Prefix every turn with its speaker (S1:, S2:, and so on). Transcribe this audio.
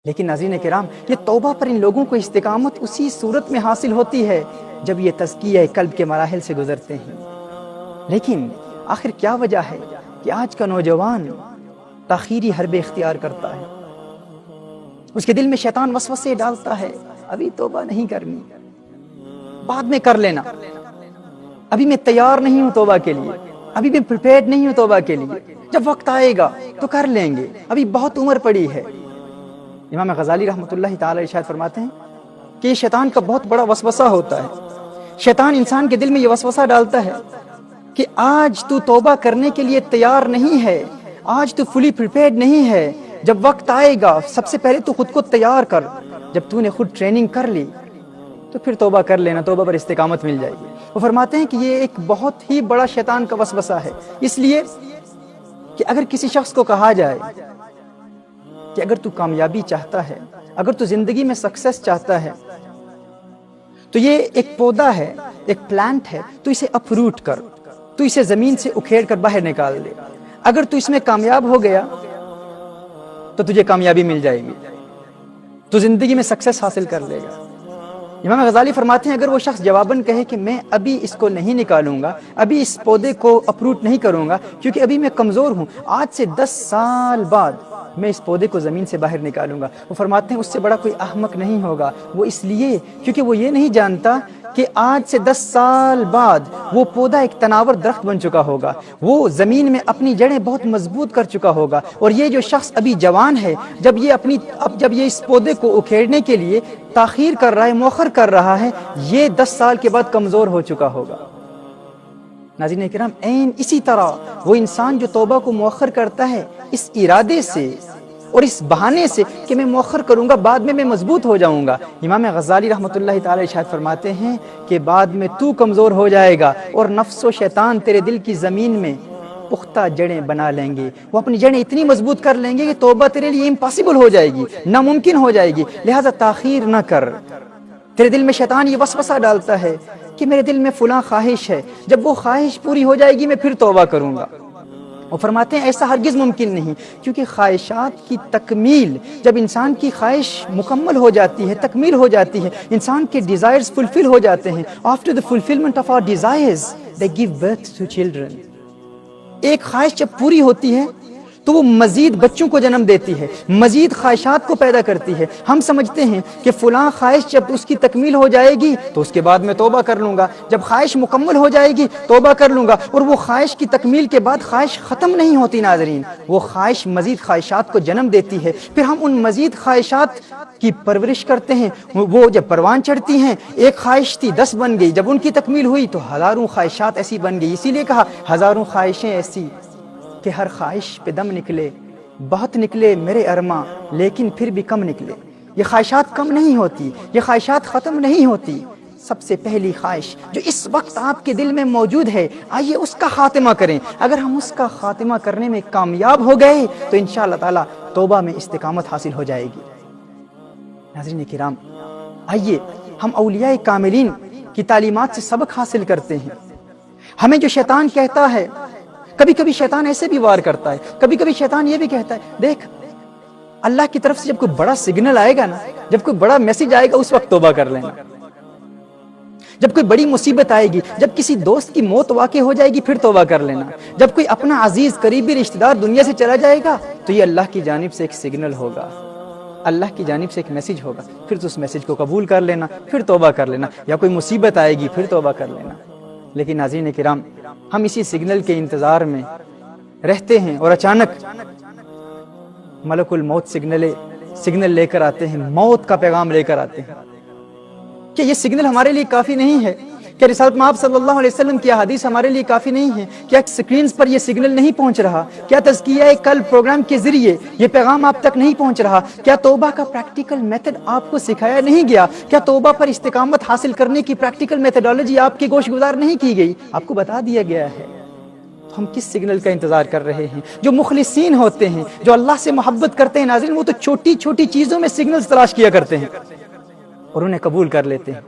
S1: لیکن ناظرین کرام، یہ توبہ پر ان لوگوں کو استقامت اسی صورت میں حاصل ہوتی ہے جب یہ تزکیہ قلب کے مراحل سے گزرتے ہیں۔ لیکن آخر کیا وجہ ہے کہ آج کا نوجوان تاخیری حربے اختیار کرتا ہے؟ اس کے دل میں شیطان وسوسے ڈالتا ہے، ابھی توبہ نہیں کرنی، بعد میں کر لینا، ابھی میں تیار نہیں ہوں توبہ کے لیے، ابھی میں پریپیئرڈ نہیں ہوں توبہ کے لیے، جب وقت آئے گا تو کر لیں گے، ابھی بہت عمر پڑی ہے۔ امام غزالی رحمۃ اللہ تعالی ارشاد فرماتے ہیں کہ یہ شیطان کا بہت بڑا وسوسہ ہوتا ہے۔ شیطان انسان کے دل میں یہ وسوسہ ڈالتا ہے کہ آج تو توبہ کرنے کے لیے تیار نہیں ہے، آج تو فلی پریپیئرڈ نہیں ہے، جب وقت آئے گا سب سے پہلے تو خود کو تیار کر، جب تو نے خود ٹریننگ کر لی تو پھر توبہ کر لینا، توبہ پر استقامت مل جائے گی۔ وہ فرماتے ہیں کہ یہ ایک بہت ہی بڑا شیطان کا وسوسہ ہے، اس لیے کہ اگر کسی شخص کو کہا جائے کہ اگر تو کامیابی چاہتا ہے، اگر تو زندگی میں سکسیس چاہتا ہے، تو یہ ایک پودا ہے، ایک پلانٹ ہے، تو اسے اپروٹ کر، تو اسے زمین سے اکھیڑ کر باہر نکال دے، اگر تو اس میں کامیاب ہو گیا تو تجھے کامیابی مل جائے گی، تو زندگی میں سکسیس حاصل کر لے گا۔ امام غزالی فرماتے ہیں اگر وہ شخص جواباً کہے کہ میں ابھی اس کو نہیں نکالوں گا، ابھی اس پودے کو اپروٹ نہیں کروں گا کیونکہ ابھی میں کمزور ہوں، آج سے 10 سال بعد میں اس پودے کو زمین سے باہر نکالوں گا، وہ فرماتے ہیں اس سے بڑا کوئی احمق نہیں ہوگا۔ وہ اس لیے کیونکہ وہ یہ نہیں جانتا کہ آج سے 10 سال بعد وہ پودا ایک تناور درخت بن چکا ہوگا، وہ زمین میں اپنی جڑیں بہت مضبوط کر چکا ہوگا، اور یہ جو شخص ابھی جوان ہے، جب یہ اس پودے کو اکھیڑنے کے لیے تاخیر کر رہا ہے، مؤخر کر رہا ہے، یہ 10 سال کے بعد کمزور ہو چکا ہوگا۔ ناظرین کرام، عین اسی طرح وہ انسان جو توبہ کو مؤخر کرتا ہے اس ارادے سے اور اس بہانے سے کہ میں مؤخر کروں گا، بعد میں مضبوط ہو جاؤں گا، امام غزالی رحمۃ اللہ تعالی ارشاد فرماتے ہیں کہ بعد میں تو کمزور ہو جائے گا اور نفس و شیطان تیرے دل کی زمین میں پختہ جڑیں بنا لیں گے، وہ اپنی جڑیں اتنی مضبوط کر لیں گے کہ توبہ تیرے لیے امپاسبل ہو جائے گی، ناممکن ہو جائے گی، لہذا تاخیر نہ کر۔ تیرے دل میں شیطان یہ وسوسہ ڈالتا ہے کہ میرے دل میں فلاں خواہش ہے، جب وہ خواہش پوری ہو جائے گی میں پھر توبہ کروں گا۔ وہ فرماتے ہیں ایسا ہرگز ممکن نہیں، کیونکہ خواہشات کی تکمیل، جب انسان کی خواہش مکمل ہو جاتی ہے، تکمیل ہو جاتی ہے، انسان کے ڈیزائرز فلفل ہو جاتے ہیں، after the fulfillment of our desires they give birth to children۔ ایک خواہش جب پوری ہوتی ہے تو وہ مزید بچوں کو جنم دیتی ہے، مزید خواہشات کو پیدا کرتی ہے۔ ہم سمجھتے ہیں کہ فلاں خواہش جب اس کی تکمیل ہو جائے گی تو اس کے بعد میں توبہ کر لوں گا، جب خواہش مکمل ہو جائے گی توبہ کر لوں گا، اور وہ خواہش کی تکمیل کے بعد خواہش ختم نہیں ہوتی ناظرین، وہ خواہش مزید خواہشات کو جنم دیتی ہے، پھر ہم ان مزید خواہشات کی پرورش کرتے ہیں، وہ جب پروان چڑھتی ہیں، ایک خواہش تھی 10 بن گئی، جب ان کی تکمیل ہوئی تو ہزاروں خواہشات ایسی بن گئی، اسی لیے کہا ہزاروں خواہشیں ایسی کہ ہر خواہش پہ دم نکلے، بہت نکلے میرے ارماں لیکن پھر بھی کم نکلے۔ یہ خواہشات کم نہیں ہوتی، یہ خواہشات ختم نہیں ہوتی۔ سب سے پہلی خواہش جو اس وقت آپ کے دل میں موجود ہے، آئیے اس کا خاتمہ کریں۔ اگر ہم اس کا خاتمہ کرنے میں کامیاب ہو گئے تو انشاءاللہ تعالی توبہ میں استقامت حاصل ہو جائے گی۔ ناظرین کرام، آئیے ہم اولیاء کاملین کی تعلیمات سے سبق حاصل کرتے ہیں۔ ہمیں جو شیطان کہتا ہے، کبھی کبھی شیطان ایسے بھی وار کرتا ہے، کبھی کبھی شیطان یہ بھی کہتا ہے دیکھ اللہ کی طرف سے جب کوئی بڑا سگنل آئے گا نا، جب کوئی بڑا میسج آئے گا اس وقت توبہ کر لینا، جب کوئی بڑی مصیبت آئے گی، جب کسی دوست کی موت واقع ہو جائے گی پھر توبہ کر لینا، جب کوئی اپنا عزیز قریبی رشتہ دار دنیا سے چلا جائے گا تو یہ اللہ کی جانب سے ایک سگنل ہوگا، اللہ کی جانب سے ایک میسج ہوگا، پھر تو اس میسج کو قبول کر لینا، پھر توبہ کر لینا، یا کوئی مصیبت آئے گی پھر توبہ کر لینا۔ لیکن ناظرین کرام، ہم اسی سگنل کے انتظار میں رہتے ہیں اور اچانک ملک الموت سگنل لے کر آتے ہیں، موت کا پیغام لے کر آتے ہیں۔ کہ یہ سگنل ہمارے لیے کافی نہیں ہے؟ کیا رسالت مآب صلی اللہ علیہ وسلم کی احادیث ہمارے لیے کافی نہیں ہے؟ کیا سکرینز پر یہ سگنل نہیں پہنچ رہا؟ کیا تزکیہ قلب پروگرام کے ذریعے یہ پیغام آپ تک نہیں پہنچ رہا؟ کیا توبہ کا پریکٹیکل میتھڈ آپ کو سکھایا نہیں گیا؟ کیا توبہ پر استقامت حاصل کرنے کی پریکٹیکل میتھڈالوجی آپ کی گوش گزار نہیں کی گئی؟ آپ کو بتا دیا گیا ہے۔ ہم کس سگنل کا انتظار کر رہے ہیں؟ جو مخلصین ہوتے ہیں، جو اللہ سے محبت کرتے ہیں ناظرین، وہ تو چھوٹی چھوٹی چیزوں میں سگنلز تلاش کیا کرتے ہیں اور انہیں قبول کر لیتے ہیں۔